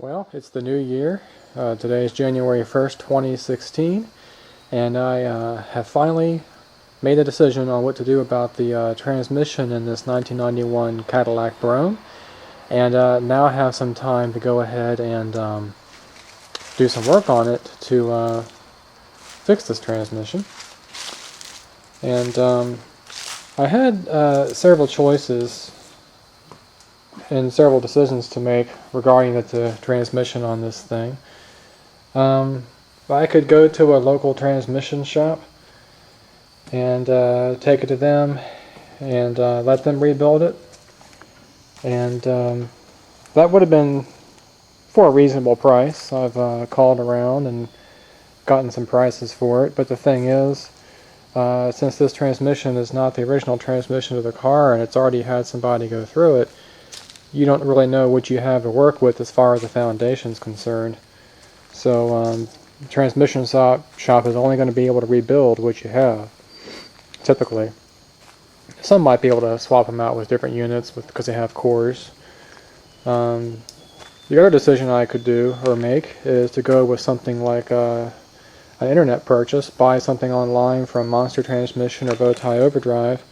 Well, it's the new year. Today is January 1st, 2016, and I have finally made a decision on what to do about the transmission in this 1991 Cadillac Brougham, and now I have some time to go ahead and do some work on it to fix this transmission. And I had several choices and several decisions to make regarding the transmission on this thing. I could go to a local transmission shop and take it to them and let them rebuild it, and that would have been for a reasonable price. I've called around and gotten some prices for it, but the thing is, since this transmission is not the original transmission of the car and it's already had somebody go through it, you don't really know what you have to work with as far as the foundation is concerned. So the transmission shop is only going to be able to rebuild what you have, typically. Some might be able to swap them out with different units because they have cores. The other decision I could do or make is to go with something like an internet purchase, buy something online from Monster Transmission or Bowtie Overdrive.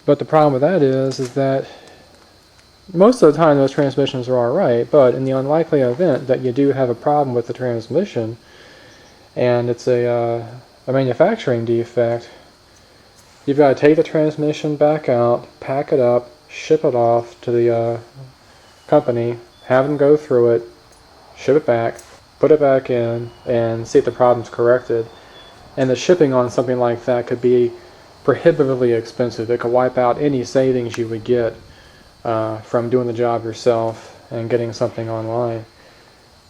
But the problem with that is that most of the time those transmissions are alright, but in the unlikely event that you do have a problem with the transmission and it's a manufacturing defect, you've got to take the transmission back out, pack it up, ship it off to the company, have them go through it, ship it back, put it back in, and see if the problem's corrected. And the shipping on something like that could be prohibitively expensive. It could wipe out any savings you would get from doing the job yourself and getting something online.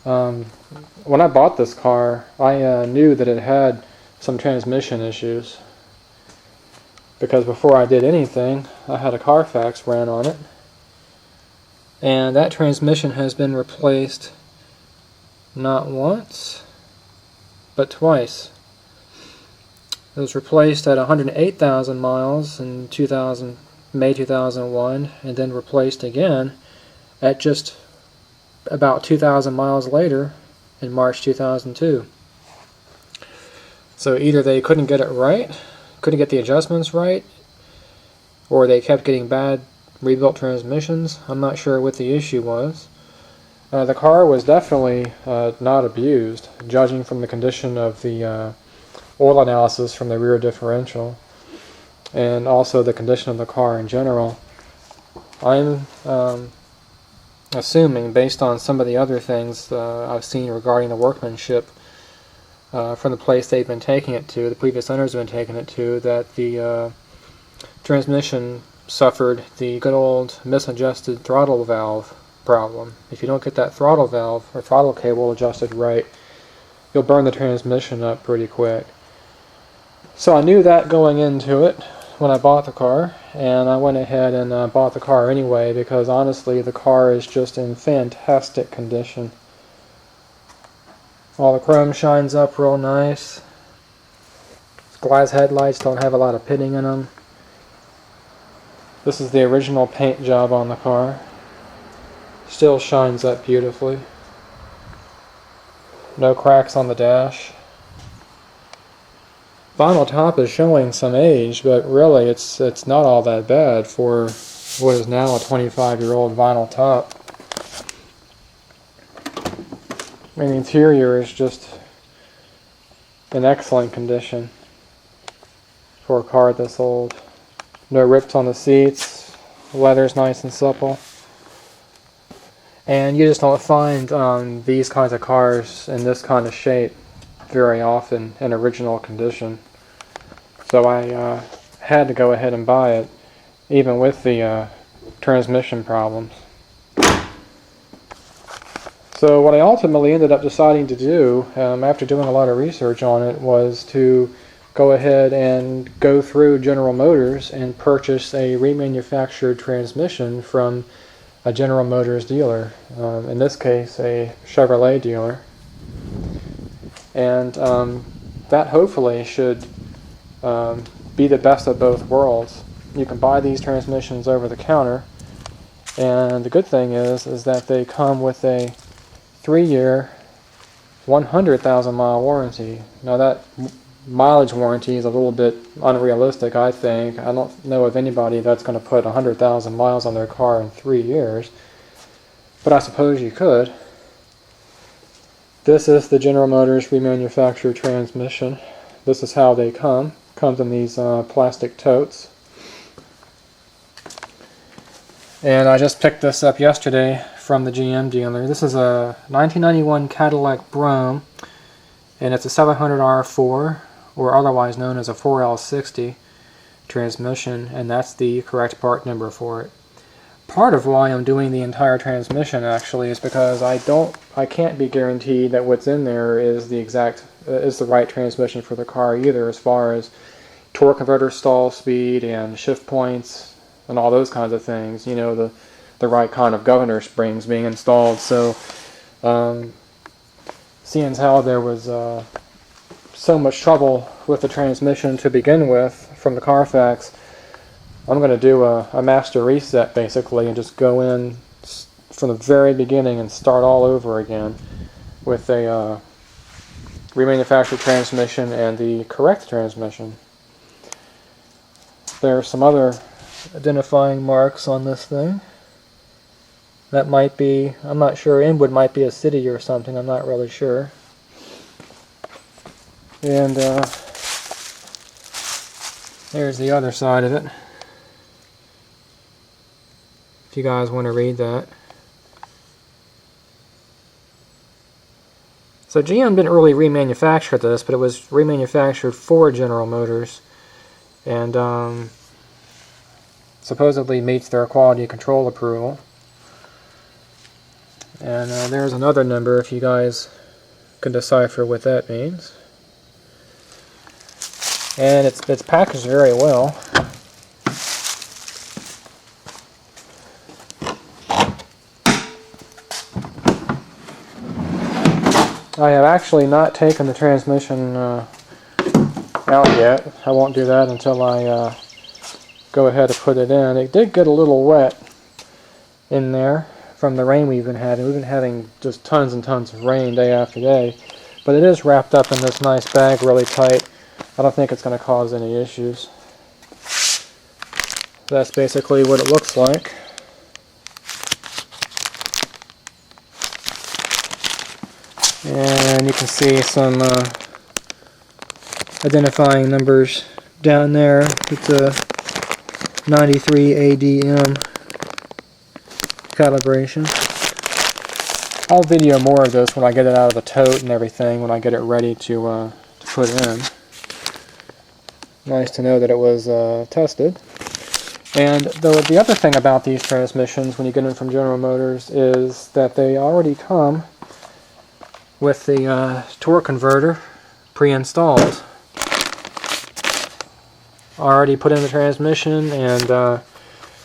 When I bought this car, I knew that it had some transmission issues, because before I did anything, I had a Carfax ran on it, and that transmission has been replaced not once, but twice. It was replaced at 108,000 miles in May 2001, and then replaced again at just about 2,000 miles later in March 2002. So either they couldn't get it right, couldn't get the adjustments right, or they kept getting bad rebuilt transmissions. I'm not sure what the issue was. The car was definitely not abused, judging from the condition of the oil analysis from the rear differential, and also the condition of the car in general. I'm assuming, based on some of the other things I've seen regarding the workmanship from the place they've been taking it to, the previous owners have been taking it to, that the transmission suffered the good old misadjusted throttle valve problem. If you don't get that throttle valve or throttle cable adjusted right, you'll burn the transmission up pretty quick. So I knew that going into it when I bought the car, and I went ahead and bought the car anyway, because honestly the car is just in fantastic condition. All the chrome shines up real nice. Glass headlights don't have a lot of pitting in them. This is the original paint job on the car. Still shines up beautifully. No cracks on the dash. Vinyl top is showing some age, but really it's not all that bad for what is now a 25-year-old vinyl top. And the interior is just in excellent condition for a car this old. No rips on the seats, leather's nice and supple. And you just don't find these kinds of cars in this kind of shape very often in original condition. So I had to go ahead and buy it, even with the transmission problems. So what I ultimately ended up deciding to do, after doing a lot of research on it, was to go ahead and go through General Motors and purchase a remanufactured transmission from a General Motors dealer, in this case a Chevrolet dealer. And that hopefully should be the best of both worlds. You can buy these transmissions over the counter, and the good thing is that they come with a 3-year, 100,000 mile warranty. Now that mileage warranty is a little bit unrealistic, I think. I don't know of anybody that's going to put 100,000 miles on their car in 3 years, but I suppose you could. This is the General Motors remanufactured transmission. This is how they come. Comes in these plastic totes. And I just picked this up yesterday from the GM dealer. This is a 1991 Cadillac Brougham, and it's a 700R4, or otherwise known as a 4L60 transmission, and that's the correct part number for it. Part of why I'm doing the entire transmission actually is because I can't be guaranteed that what's in there is the right transmission for the car either, as far as torque converter stall speed and shift points and all those kinds of things, you know, the right kind of governor springs being installed. So seeing as how there was so much trouble with the transmission to begin with from the Carfax, I'm going to do a master reset basically and just go in from the very beginning and start all over again with a remanufactured transmission and the correct transmission. There are some other identifying marks on this thing. That might be, I'm not sure, Inwood might be a city or something, I'm not really sure. And there's the other side of it, if you guys want to read that. So GM didn't really remanufacture this, but it was remanufactured for General Motors, and supposedly meets their quality control approval. And there's another number if you guys can decipher what that means. And it's packaged very well. I have actually not taken the transmission out yet. I won't do that until I go ahead and put it in. It did get a little wet in there from the rain we've been having. We've been having just tons and tons of rain day after day. But it is wrapped up in this nice bag really tight. I don't think it's going to cause any issues. That's basically what it looks like. And you can see some identifying numbers down there. It's a 93 ADM calibration. I'll video more of this when I get it out of the tote and everything, when I get it ready to put in. Nice to know that it was tested. And the other thing about these transmissions when you get them from General Motors is that they already come with the torque converter pre-installed. Already put in the transmission and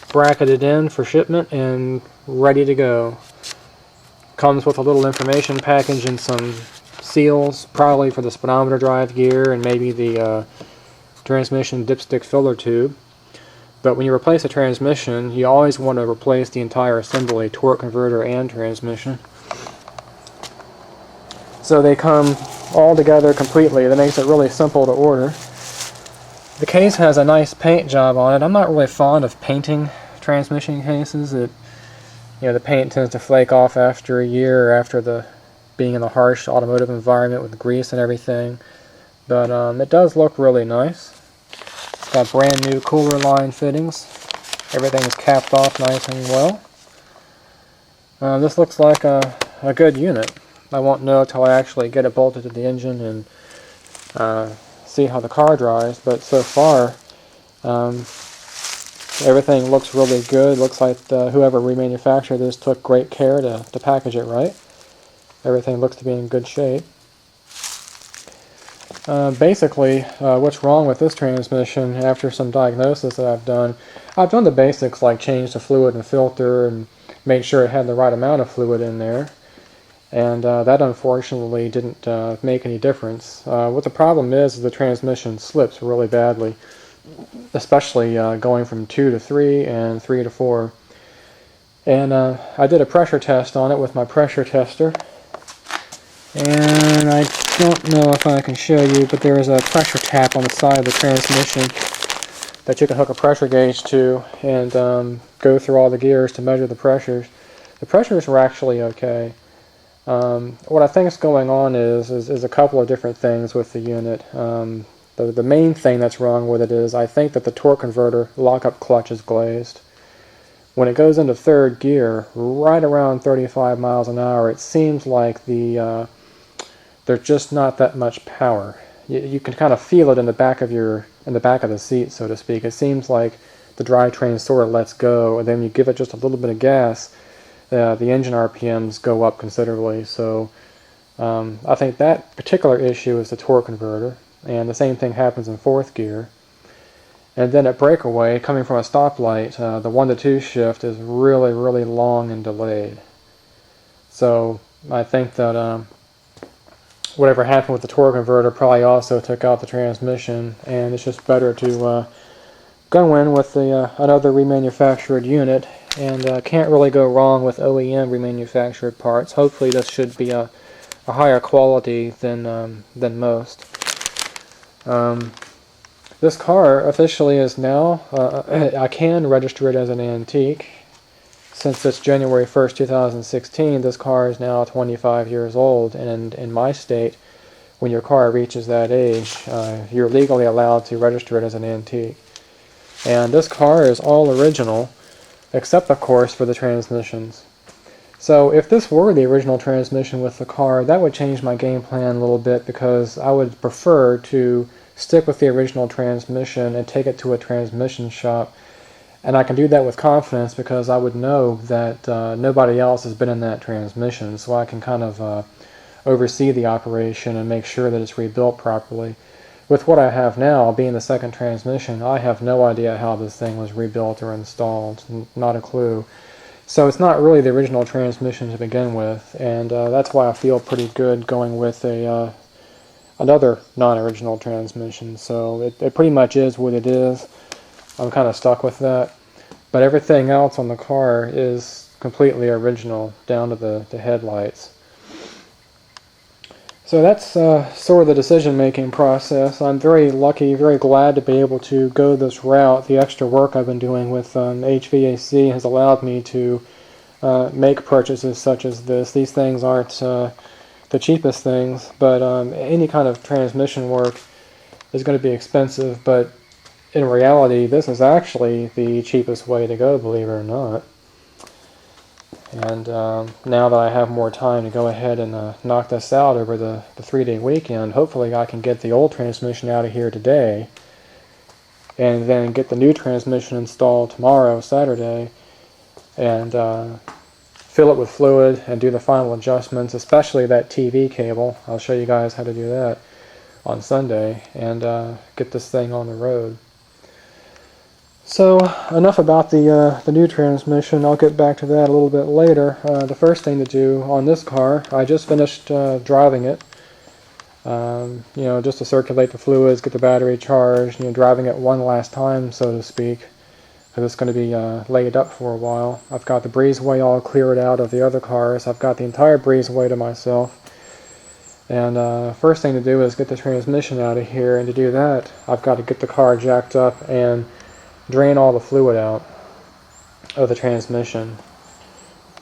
bracketed in for shipment and ready to go. Comes with a little information package and some seals, probably for the speedometer drive gear and maybe the transmission dipstick filler tube. But when you replace a transmission, you always want to replace the entire assembly, torque converter and transmission. So they come all together completely. That makes it really simple to order. The case has a nice paint job on it. I'm not really fond of painting transmission cases. The paint tends to flake off after a year or after being in the harsh automotive environment with grease and everything. But it does look really nice. It's got brand new cooler line fittings. Everything is capped off nice and well. This looks like a good unit. I won't know until I actually get it bolted to the engine and see how the car drives, but so far everything looks really good. Looks like whoever remanufactured this took great care to package it right. Everything looks to be in good shape. Basically, what's wrong with this transmission after some diagnosis that I've done the basics like change the fluid and filter and make sure it had the right amount of fluid in there. And that unfortunately didn't make any difference. What the problem is the transmission slips really badly, especially going from 2 to 3 and 3 to 4. And I did a pressure test on it with my pressure tester, And I don't know if I can show you, but there is a pressure tap on the side of the transmission that you can hook a pressure gauge to and go through all the gears to measure the pressures. The pressures were actually okay. What I think is going on is a couple of different things with the unit. The main thing that's wrong with it is I think that the torque converter lockup clutch is glazed. When it goes into third gear, right around 35 miles an hour, it seems like there's just not that much power. You can kind of feel it in the back of the seat, so to speak. It seems like the drivetrain sort of lets go, and then you give it just a little bit of gas, the engine RPMs go up considerably. So I think that particular issue is the torque converter, and the same thing happens in fourth gear. And then at breakaway, coming from a stoplight, the 1 to 2 shift is really, really long and delayed. So I think that whatever happened with the torque converter probably also took out the transmission, and it's just better to go in with another remanufactured unit, and can't really go wrong with OEM remanufactured parts. Hopefully this should be a higher quality than most. This car officially is now, I can register it as an antique. Since it's January 1st, 2016, this car is now 25 years old, and in my state, when your car reaches that age, you're legally allowed to register it as an antique. And this car is all original, except of course for the transmissions. So if this were the original transmission with the car, that would change my game plan a little bit, because I would prefer to stick with the original transmission and take it to a transmission shop. And I can do that with confidence because I would know that nobody else has been in that transmission, so I can kind of oversee the operation and make sure that it's rebuilt properly. With what I have now, being the second transmission, I have no idea how this thing was rebuilt or installed, not a clue. So it's not really the original transmission to begin with, and that's why I feel pretty good going with another non-original transmission. So it pretty much is what it is. I'm kind of stuck with that. But everything else on the car is completely original, down to the headlights. So that's sort of the decision-making process. I'm very lucky, very glad to be able to go this route. The extra work I've been doing with HVAC has allowed me to make purchases such as this. These things aren't the cheapest things, but any kind of transmission work is going to be expensive, but in reality this is actually the cheapest way to go, believe it or not. And now that I have more time to go ahead and knock this out over the 3-day weekend, hopefully I can get the old transmission out of here today and then get the new transmission installed tomorrow, Saturday, and fill it with fluid and do the final adjustments, especially that TV cable. I'll show you guys how to do that on Sunday, and get this thing on the road. So enough about the new transmission. I'll get back to that a little bit later. The first thing to do on this car, I just finished driving it, just to circulate the fluids, get the battery charged, driving it one last time, so to speak, because it's going to be laid up for a while. I've got the breezeway all cleared out of the other cars. I've got the entire breezeway to myself. And first thing to do is get the transmission out of here, and to do that I've got to get the car jacked up and drain all the fluid out of the transmission.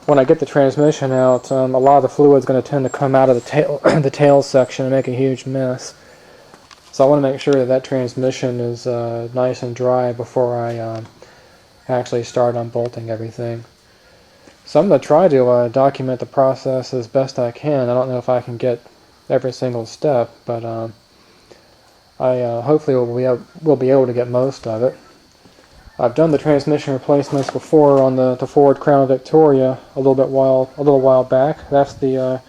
When I get the transmission out, a lot of the fluid is going to tend to come out of the tail section and make a huge mess. So I want to make sure that transmission is nice and dry before I actually start unbolting everything. So I'm going to try to document the process as best I can. I don't know if I can get every single step, but I hopefully will be able to get most of it. I've done the transmission replacements before on the Ford Crown Victoria a little while back. That's the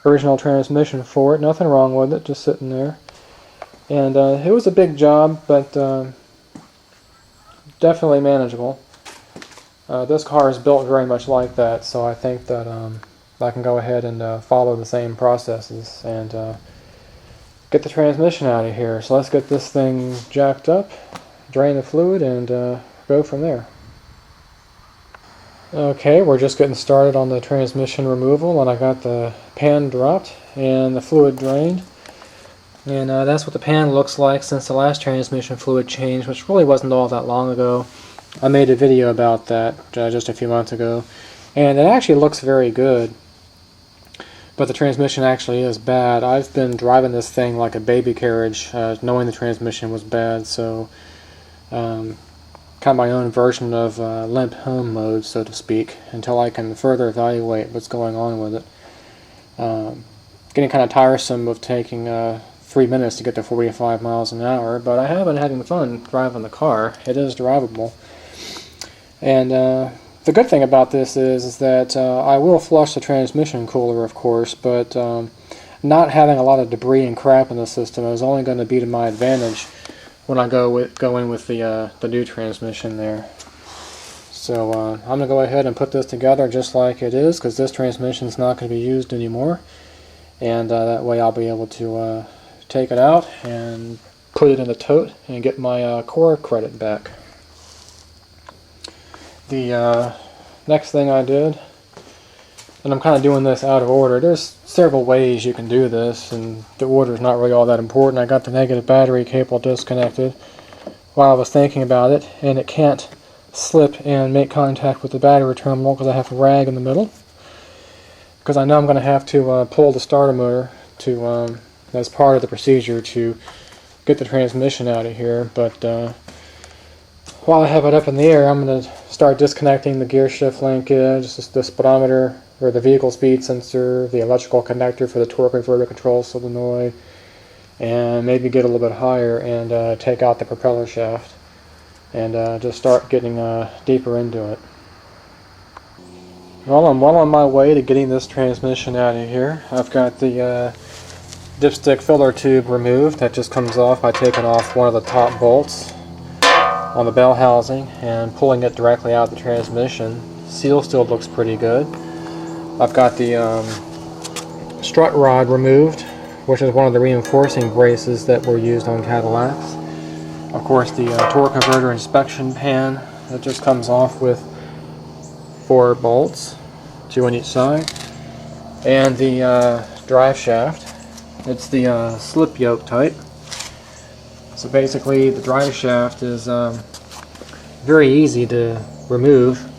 original transmission for it. Nothing wrong with it, just sitting there. And it was a big job, but definitely manageable. This car is built very much like that, so I think that I can go ahead and follow the same processes and get the transmission out of here. So let's get this thing jacked up, drain the fluid, and go from there. Okay, we're just getting started on the transmission removal, and I got the pan dropped and the fluid drained. And that's what the pan looks like since the last transmission fluid change, which really wasn't all that long ago. I made a video about that just a few months ago, and it actually looks very good. But the transmission actually is bad. I've been driving this thing like a baby carriage, knowing the transmission was bad, so kind of my own version of limp home mode, so to speak, until I can further evaluate what's going on with it. Getting kind of tiresome of taking 3 minutes to get to 45 miles an hour, but I have been having fun driving the car. It is drivable. And the good thing about this is that I will flush the transmission cooler, of course, but not having a lot of debris and crap in the system is only going to be to my advantage when I go in with the new transmission there. So I'm going to go ahead and put this together just like it is, because this transmission is not going to be used anymore, and that way I'll be able to take it out and put it in the tote and get my core credit back. The next thing I did, and I'm kind of doing this out of order, there's several ways you can do this, and the order is not really all that important. I got the negative battery cable disconnected while I was thinking about it, and it can't slip and make contact with the battery terminal because I have a rag in the middle, because I know I'm going to have to pull the starter motor to as part of the procedure to get the transmission out of here. But while I have it up in the air, I'm going to start disconnecting the gear shift linkage, the speedometer, or the vehicle speed sensor, the electrical connector for the torque converter control solenoid, and maybe get a little bit higher and take out the propeller shaft and just start getting deeper into it. Well, I'm well on my way to getting this transmission out of here. I've got the dipstick filler tube removed. That just comes off by taking off one of the top bolts on the bell housing and pulling it directly out of the transmission. Seal still looks pretty good. I've got the strut rod removed, which is one of the reinforcing braces that were used on Cadillacs. Of course, the torque converter inspection pan that just comes off with 4 bolts, 2 on each side, and the drive shaft. It's the slip yoke type. So basically, the drive shaft is very easy to remove.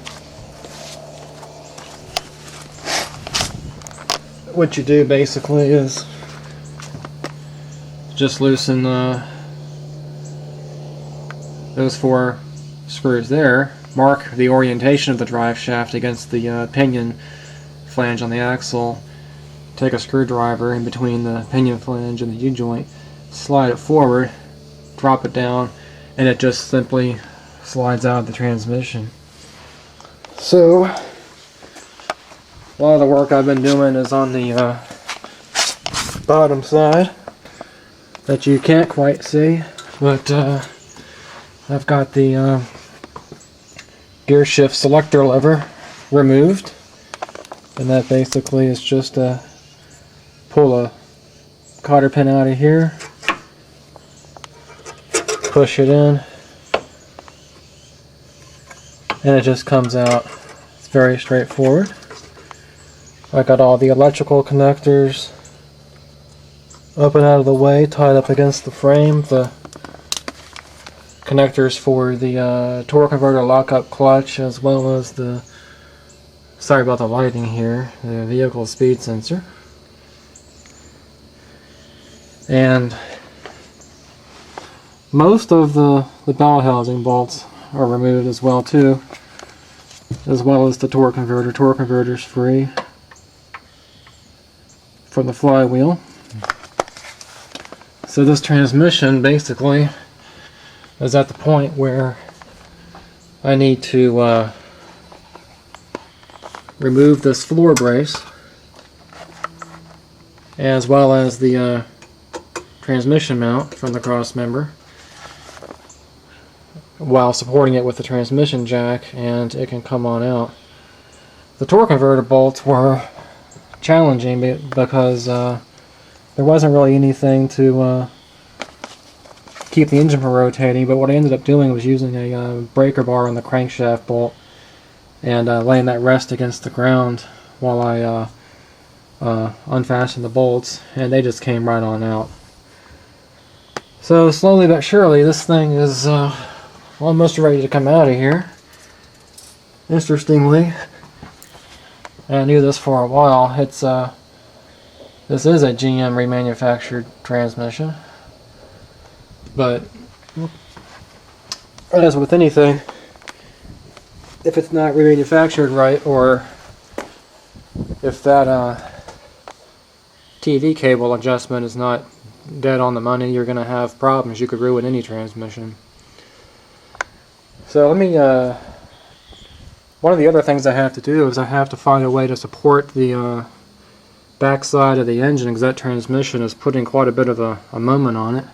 What you do basically is just loosen those 4 screws there, mark the orientation of the drive shaft against the pinion flange on the axle, take a screwdriver in between the pinion flange and the U-joint, slide it forward, drop it down, and it just simply slides out of the transmission. So a lot of the work I've been doing is on the bottom side that you can't quite see, but I've got the gear shift selector lever removed, and that basically is just pull a cotter pin out of here, push it in, and it just comes out. It's very straightforward. I got all the electrical connectors up and out of the way, tied up against the frame. The connectors for the torque converter lockup clutch, as well as the, sorry about the lighting here, the vehicle speed sensor. And most of the bell housing bolts are removed as well too, as well as the torque converter. Torque converter's free from the flywheel. So this transmission basically is at the point where I need to remove this floor brace, as well as the transmission mount from the cross member, while supporting it with the transmission jack, and it can come on out. The torque converter bolts were challenging because there wasn't really anything to keep the engine from rotating, but what I ended up doing was using a breaker bar on the crankshaft bolt and letting that rest against the ground while I unfastened the bolts, and they just came right on out. So slowly but surely this thing is almost ready to come out of here. Interestingly, and I knew this for a while, this is a GM remanufactured transmission, but as with anything, if it's not remanufactured right, or if that TV cable adjustment is not dead on the money, you're going to have problems. You could ruin any transmission. So let me, one of the other things I have to do is I have to find a way to support the backside of the engine, because that transmission is putting quite a bit of a moment on it.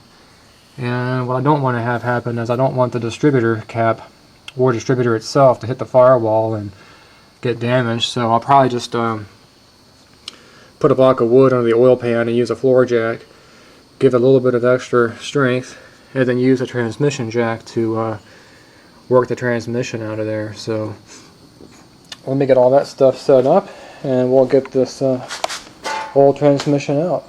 And what I don't want to have happen is I don't want the distributor cap or distributor itself to hit the firewall and get damaged. So I'll probably just put a block of wood under the oil pan and use a floor jack, give it a little bit of extra strength, and then use a transmission jack to work the transmission out of there. So let me get all that stuff set up and we'll get this old transmission out.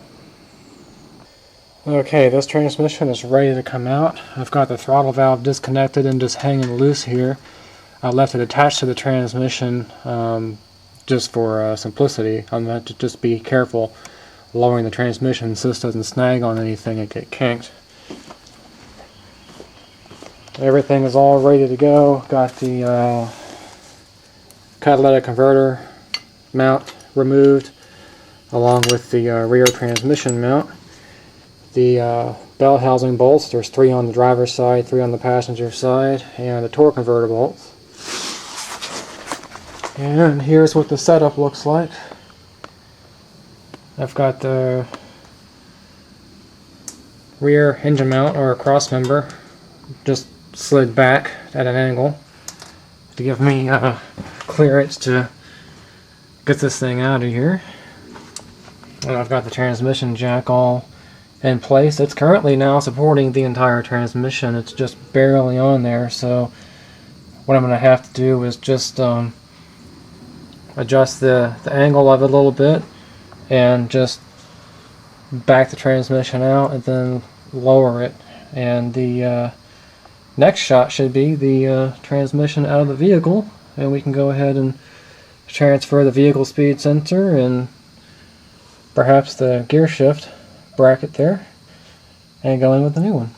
Okay, this transmission is ready to come out. I've got the throttle valve disconnected and just hanging loose here. I left it attached to the transmission just for simplicity. I'm going to just be careful lowering the transmission so this doesn't snag on anything and get kinked. Everything is all ready to go. Got the catalytic converter mount removed, along with the rear transmission mount. The bell housing bolts, there's 3 on the driver's side, 3 on the passenger side, and the torque converter bolts. And here's what the setup looks like. I've got the rear engine mount, or cross member, just slid back at an angle to give me clearance to get this thing out of here. And I've got the transmission jack all in place. It's currently now supporting the entire transmission. It's just barely on there, so what I'm going to have to do is just adjust the angle of it a little bit and just back the transmission out and then lower it, and the next shot should be the transmission out of the vehicle, and we can go ahead and transfer the vehicle speed sensor and perhaps the gear shift bracket there and go in with the new one.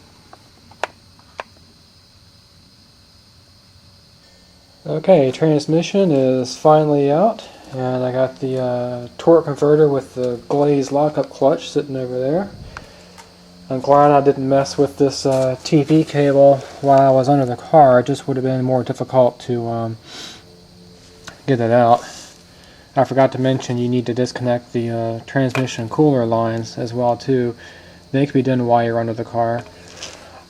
Okay, transmission is finally out, and I got the torque converter with the glazed lockup clutch sitting over there. I'm glad I didn't mess with this TV cable while I was under the car. It just would have been more difficult to get it out. I forgot to mention you need to disconnect the transmission cooler lines as well too. They can be done while you're under the car.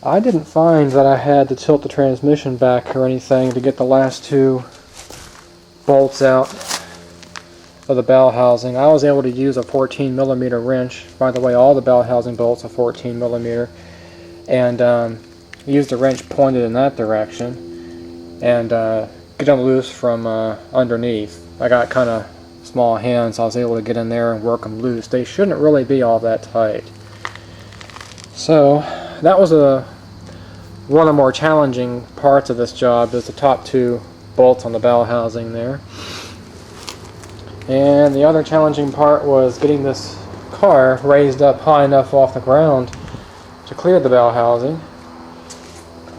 I didn't find that I had to tilt the transmission back or anything to get the last 2 bolts out of the bell housing. I was able to use a 14mm wrench. By the way, all the bell housing bolts are 14mm, and use the wrench pointed in that direction and get them loose from underneath. I got kind of small hands, so I was able to get in there and work them loose. They shouldn't really be all that tight. So that was one of the more challenging parts of this job, is the top 2 bolts on the bell housing there. And the other challenging part was getting this car raised up high enough off the ground to clear the bell housing.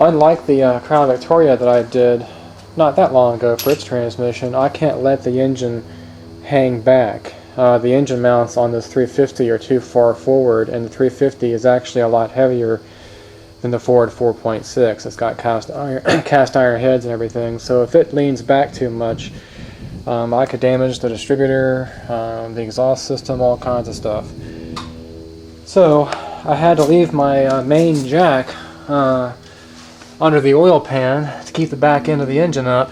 Unlike the Crown Victoria that I did not that long ago for its transmission, I can't let the engine hang back. The engine mounts on this 350 are too far forward, and the 350 is actually a lot heavier than the Ford 4.6. It's got cast iron heads and everything, so if it leans back too much, I could damage the distributor, the exhaust system, all kinds of stuff. So I had to leave my main jack under the oil pan to keep the back end of the engine up,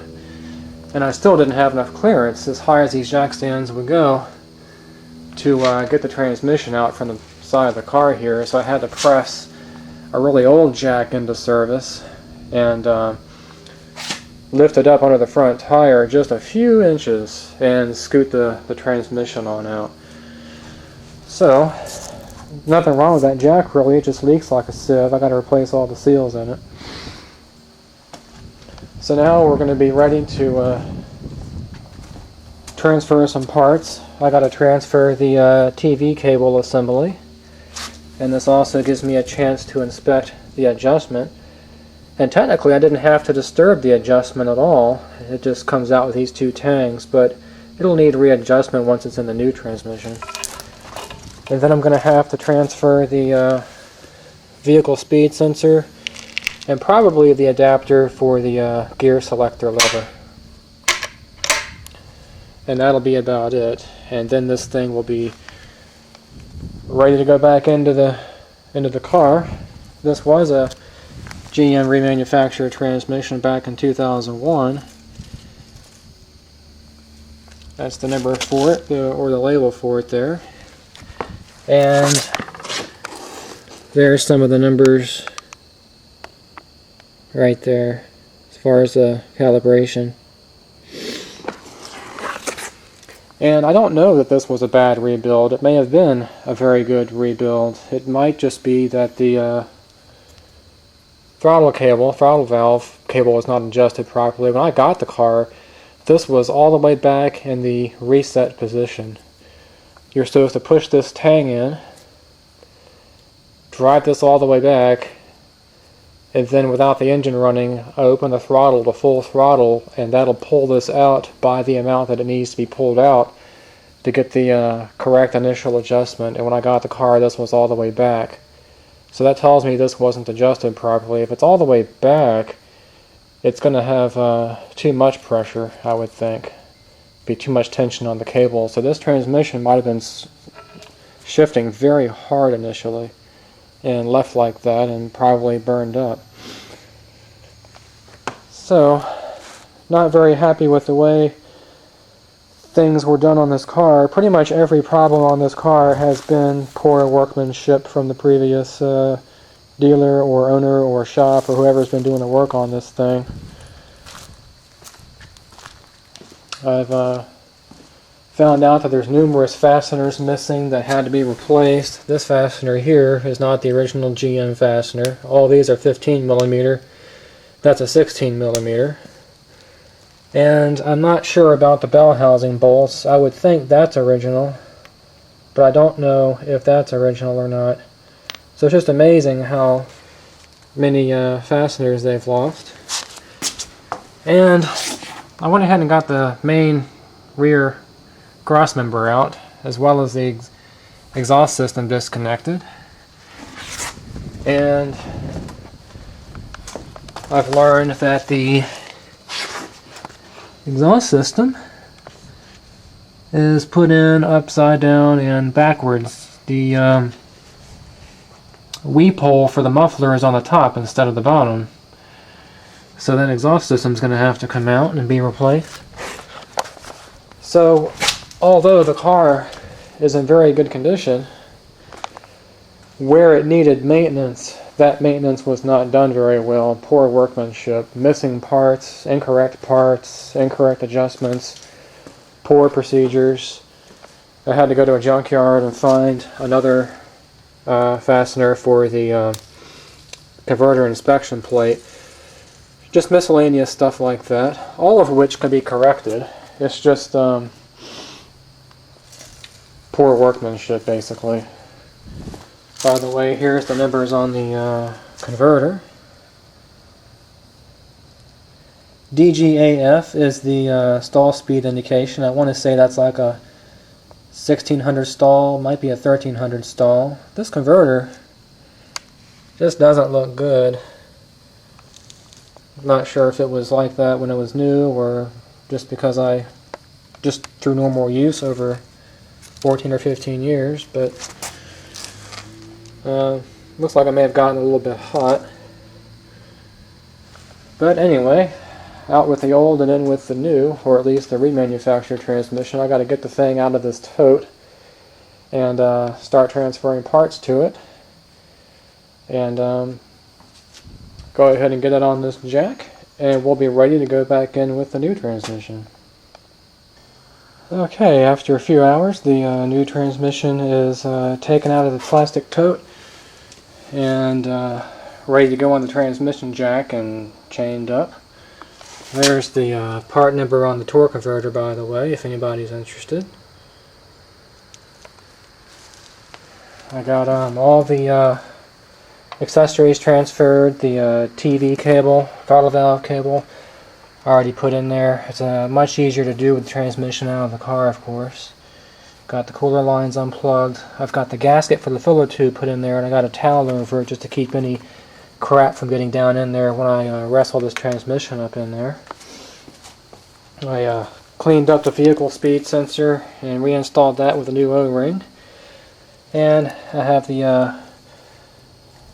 and I still didn't have enough clearance, as high as these jack stands would go, to get the transmission out from the side of the car here. So I had to press a really old jack into service and lift it up under the front tire just a few inches and scoot the transmission on out. So, nothing wrong with that jack really, it just leaks like a sieve. I got to replace all the seals in it. So now we're going to be ready to transfer some parts. I got to transfer the TV cable assembly, and this also gives me a chance to inspect the adjustment. And technically I didn't have to disturb the adjustment at all. It just comes out with these two tangs, but it'll need readjustment once it's in the new transmission. And then I'm going to have to transfer the vehicle speed sensor and probably the adapter for the gear selector lever. And that'll be about it. And then this thing will be ready to go back into the car. This was a GM remanufactured transmission back in 2001. That's the number for it, or the label for it there. And there's some of the numbers right there as far as the calibration. And I don't know that this was a bad rebuild. It may have been a very good rebuild. It might just be that the throttle valve cable was not adjusted properly. When I got the car, this was all the way back in the reset position. You're supposed to push this tang in, drive this all the way back, and then without the engine running, open the throttle to full throttle, and that'll pull this out by the amount that it needs to be pulled out to get the correct initial adjustment. And when I got the car, this was all the way back. So that tells me this wasn't adjusted properly. If it's all the way back, it's going to have too much pressure, I would think. Be too much tension on the cable. So this transmission might have been shifting very hard initially and left like that and probably burned up. So, not very happy with the way things were done on this car. Pretty much every problem on this car has been poor workmanship from the previous dealer or owner or shop or whoever's been doing the work on this thing. I've found out that there's numerous fasteners missing that had to be replaced. This fastener here is not the original GM fastener. All these are 15 millimeter. That's a 16 millimeter. And I'm not sure about the bell housing bolts. I would think that's original, but I don't know if that's original or not. So it's just amazing how many fasteners they've lost. And I went ahead and got the main rear cross member out, as well as the exhaust system disconnected. And I've learned that the exhaust system is put in upside down and backwards. The weep hole for the muffler is on the top instead of the bottom. So that exhaust system is going to have to come out and be replaced. So, although the car is in very good condition, where it needed maintenance, that maintenance was not done very well. Poor workmanship, missing parts, incorrect adjustments, poor procedures. I had to go to a junkyard and find another fastener for the converter inspection plate. Just miscellaneous stuff like that, all of which can be corrected. It's just poor workmanship, basically. By the way, here's the numbers on the converter. DGAF is the stall speed indication. I want to say that's like a 1600 stall, might be a 1300 stall. This converter just doesn't look good. I'm not sure if it was like that when it was new or just because just through normal use over 14 or 15 years, but looks like I may have gotten a little bit hot. But anyway, out with the old and in with the new, or at least the remanufactured transmission. I got to get the thing out of this tote and start transferring parts to it, and go ahead and get it on this jack and we'll be ready to go back in with the new transmission. Okay, after a few hours, the new transmission is taken out of the plastic tote and ready to go on the transmission jack and chained up. There's the part number on the torque converter, by the way, if anybody's interested. I got all the accessories transferred, the TV cable, throttle valve cable already put in there. It's much easier to do with the transmission out of the car, of course. Got the cooler lines unplugged. I've got the gasket for the filler tube put in there, and I got a towel over it just to keep any crap from getting down in there when I wrestle this transmission up in there. I cleaned up the vehicle speed sensor and reinstalled that with a new O-ring. And I have the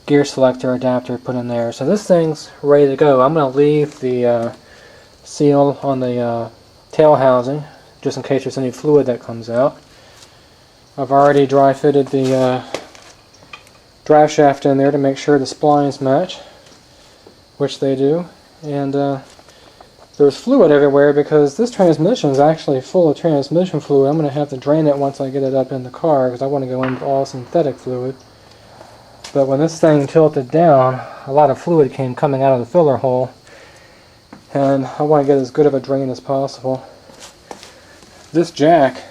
gear selector adapter put in there. So this thing's ready to go. I'm going to leave the seal on the tail housing just in case there's any fluid that comes out. I've already dry fitted the drive shaft in there to make sure the splines match, which they do. And there's fluid everywhere because this transmission is actually full of transmission fluid. I'm going to have to drain it once I get it up in the car because I want to go into all synthetic fluid. But when this thing tilted down, a lot of fluid came coming out of the filler hole, and I want to get as good of a drain as possible. This jack,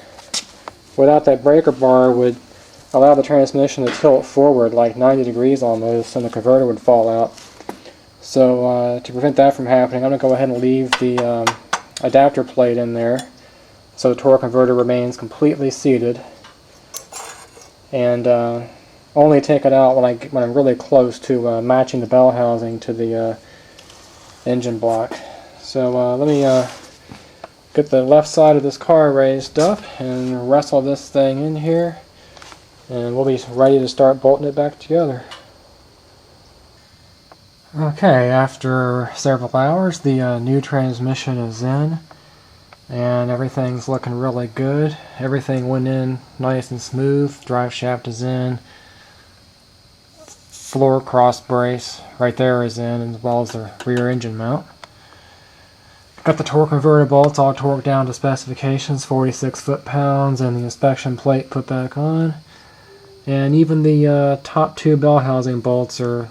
without that breaker bar, would allow the transmission to tilt forward like 90 degrees almost, and the converter would fall out. So to prevent that from happening, I'm going to go ahead and leave the adapter plate in there so the torque converter remains completely seated, and only take it out when I'm really close to matching the bell housing to the engine block. So let me get the left side of this car raised up and wrestle this thing in here, and we'll be ready to start bolting it back together. Okay, after several hours, the new transmission is in, and everything's looking really good. Everything went in nice and smooth. Drive shaft is in. Floor cross brace right there is in, as well as the rear engine mount. Got the torque converter bolts all torqued down to specifications, 46 foot-pounds, and the inspection plate put back on. And even the top two bell housing bolts are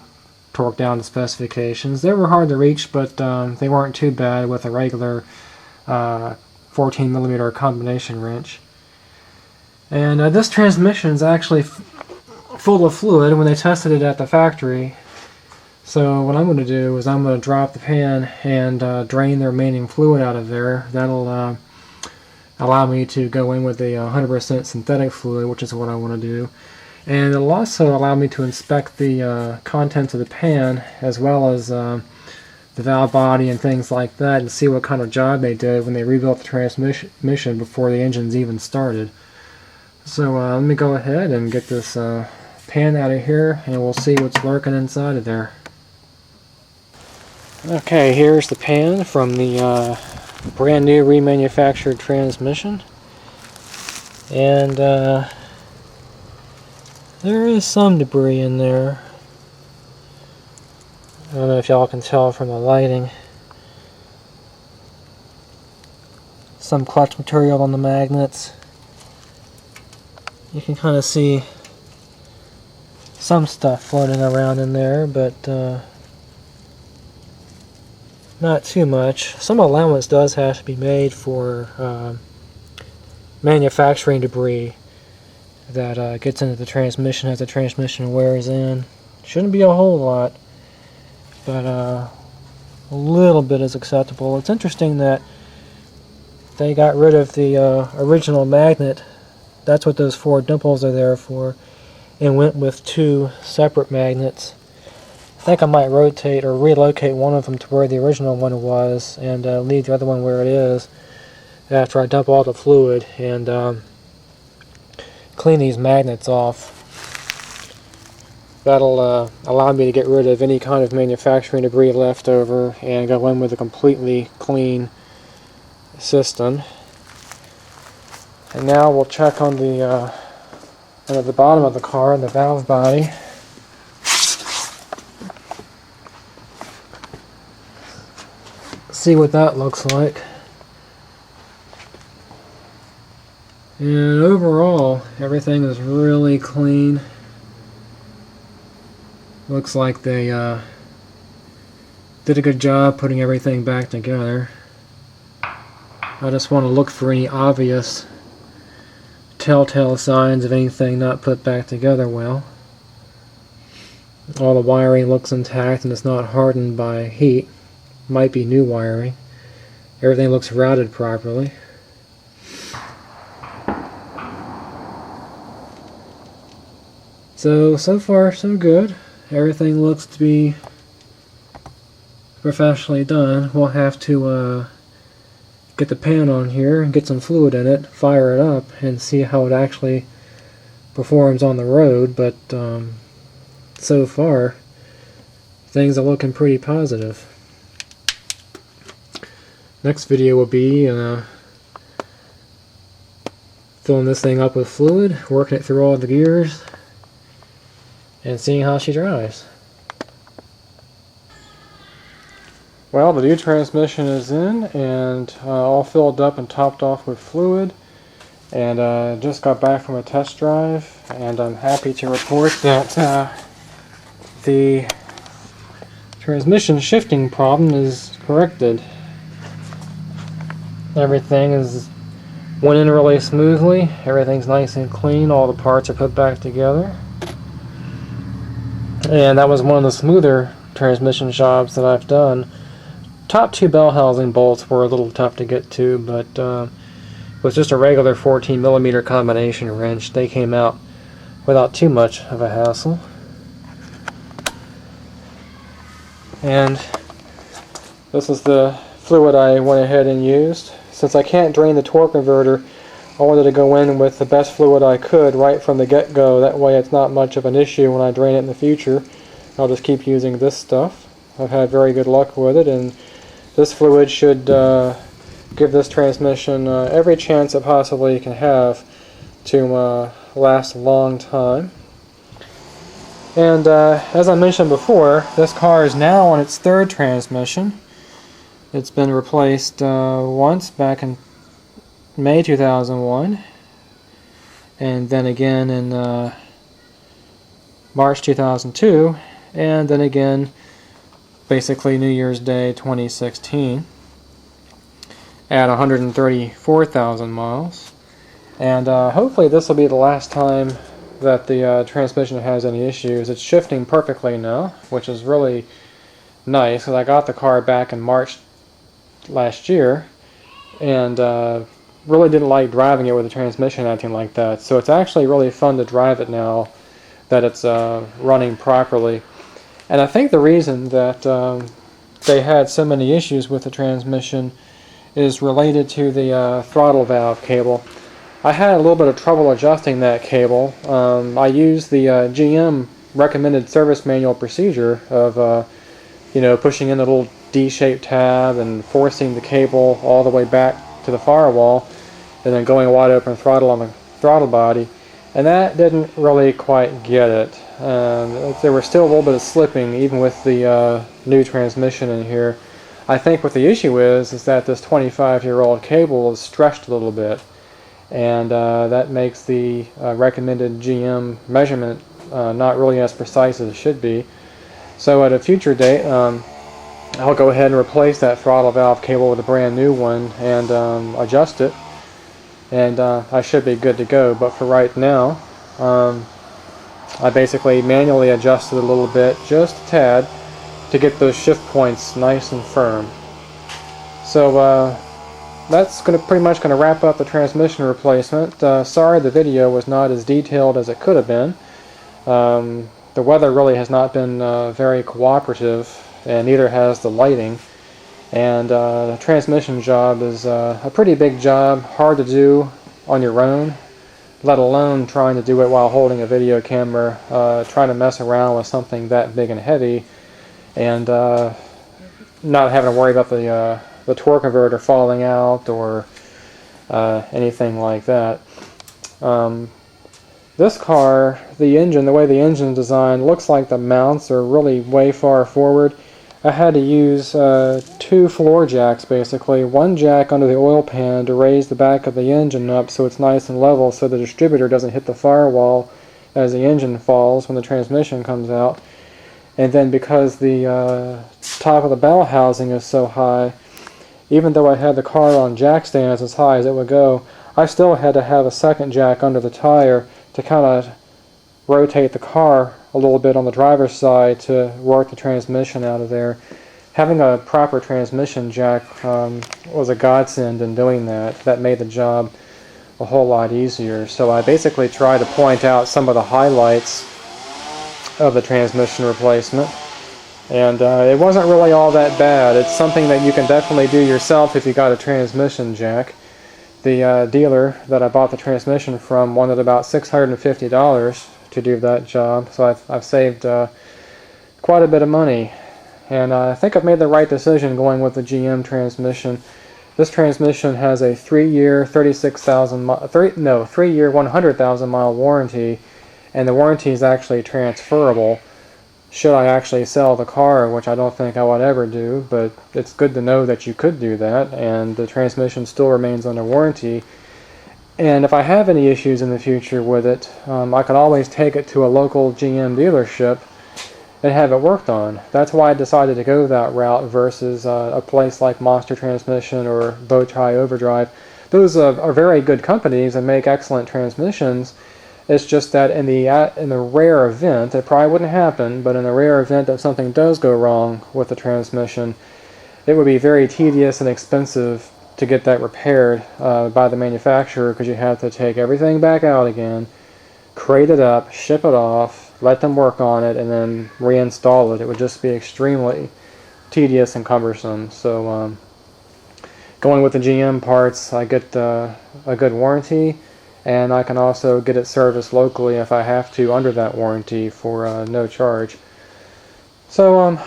torqued down to specifications. They were hard to reach, but they weren't too bad with a regular 14mm combination wrench. And this transmission is actually full of fluid when they tested it at the factory. So what I'm going to do is I'm going to drop the pan and drain the remaining fluid out of there. That'll allow me to go in with a 100% synthetic fluid, which is what I want to do. And it'll also allow me to inspect the contents of the pan, as well as the valve body and things like that, and see what kind of job they did when they rebuilt the transmission before the engine's even started. So let me go ahead and get this pan out of here, and we'll see what's lurking inside of there. Okay, here's the pan from the brand new remanufactured transmission, and there is some debris in there. I don't know if y'all can tell from the lighting. Some clutch material on the magnets. You can kind of see some stuff floating around in there, but not too much. Some allowance does have to be made for manufacturing debris that gets into the transmission as the transmission wears in. Shouldn't be a whole lot, but a little bit is acceptable. It's interesting that they got rid of the original magnet. That's what those 4 dimples are there for, and went with 2 separate magnets. I think I might rotate or relocate one of them to where the original one was, and leave the other one where it is after I dump all the fluid and clean these magnets off. That'll allow me to get rid of any kind of manufacturing debris left over and go in with a completely clean system. And now we'll check on the at the bottom of the car, the valve body. see what that looks like. And overall, everything is really clean. Looks like they did a good job putting everything back together. I just want to look for any obvious telltale signs of anything not put back together well. All the wiring looks intact and it's not hardened by heat. Might be new wiring. Everything looks routed properly. So far so good. Everything looks to be professionally done. We'll have to get the pan on here and get some fluid in it, fire it up, and see how it actually performs on the road. But so far, things are looking pretty positive. Next video will be filling this thing up with fluid, working it through all the gears, and seeing how she drives. Well, the new transmission is in and all filled up and topped off with fluid, and just got back from a test drive, and I'm happy to report that the transmission shifting problem is corrected. Everything went in really smoothly, everything's nice and clean, all the parts are put back together. And that was one of the smoother transmission jobs that I've done. Top two bell housing bolts were a little tough to get to, but with just a regular 14mm combination wrench, they came out without too much of a hassle. And this is the fluid I went ahead and used. Since I can't drain the torque converter, I wanted to go in with the best fluid I could right from the get-go. That way it's not much of an issue when I drain it in the future. I'll just keep using this stuff. I've had very good luck with it, and this fluid should give this transmission every chance it possibly can have to last a long time. And as I mentioned before, this car is now on its third transmission. It's been replaced once back in May 2001, and then again in March 2002, and then again basically New Year's Day 2016 at 134,000 miles. And hopefully this will be the last time that the transmission has any issues. It's shifting perfectly now, which is really nice, because I got the car back in March last year and really didn't like driving it with the transmission acting like that. So it's actually really fun to drive it now that it's running properly. And I think the reason that they had so many issues with the transmission is related to the throttle valve cable. I had a little bit of trouble adjusting that cable. I used the GM recommended service manual procedure of pushing in the little D-shaped tab and forcing the cable all the way back to the firewall, and then going wide open throttle on the throttle body, and that didn't really quite get it. There was still a little bit of slipping even with the new transmission in here. I think what the issue is that this 25-year-old cable is stretched a little bit, and that makes the recommended GM measurement not really as precise as it should be. So at a future date, I'll go ahead and replace that throttle valve cable with a brand new one and adjust it, and I should be good to go. But for right now, I basically manually adjusted it a little bit, just a tad, to get those shift points nice and firm. So that's pretty much going to wrap up the transmission replacement. Sorry the video was not as detailed as it could have been. The weather really has not been very cooperative, and neither has the lighting. And the transmission job is a pretty big job, hard to do on your own, let alone trying to do it while holding a video camera, trying to mess around with something that big and heavy, and not having to worry about the torque converter falling out or anything like that. This car, the way the engine is designed, looks like the mounts are really way far forward. I had to use 2 floor jacks basically. One jack under the oil pan to raise the back of the engine up so it's nice and level so the distributor doesn't hit the firewall as the engine falls when the transmission comes out. And then because the top of the bell housing is so high, even though I had the car on jack stands as high as it would go, I still had to have a second jack under the tire to kind of rotate the car a little bit on the driver's side to work the transmission out of there. Having a proper transmission jack was a godsend in doing that. That made the job a whole lot easier. So I basically tried to point out some of the highlights of the transmission replacement. And it wasn't really all that bad. It's something that you can definitely do yourself if you got a transmission jack. The dealer that I bought the transmission from wanted about $650 to do that job, so I've saved quite a bit of money. And I think I've made the right decision going with the GM transmission. This transmission has a 3-year, 100,000 mile warranty, and the warranty is actually transferable. Should I actually sell the car, which I don't think I would ever do, but it's good to know that you could do that, and the transmission still remains under warranty. And if I have any issues in the future with it, I can always take it to a local GM dealership and have it worked on. That's why I decided to go that route versus a place like Monster Transmission or Bowtie Overdrive. Those are very good companies and make excellent transmissions. It's just that in the rare event, it probably wouldn't happen, but in the rare event that something does go wrong with the transmission, it would be very tedious and expensive to get that repaired by the manufacturer, because you have to take everything back out again, crate it up, ship it off, let them work on it, and then reinstall it. It would just be extremely tedious and cumbersome. So going with the GM parts, I get a good warranty, and I can also get it serviced locally if I have to under that warranty for no charge. So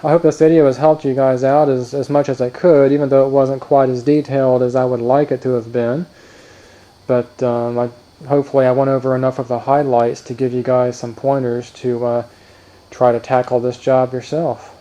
I hope this video has helped you guys out as much as I could, even though it wasn't quite as detailed as I would like it to have been. But hopefully I went over enough of the highlights to give you guys some pointers to try to tackle this job yourself.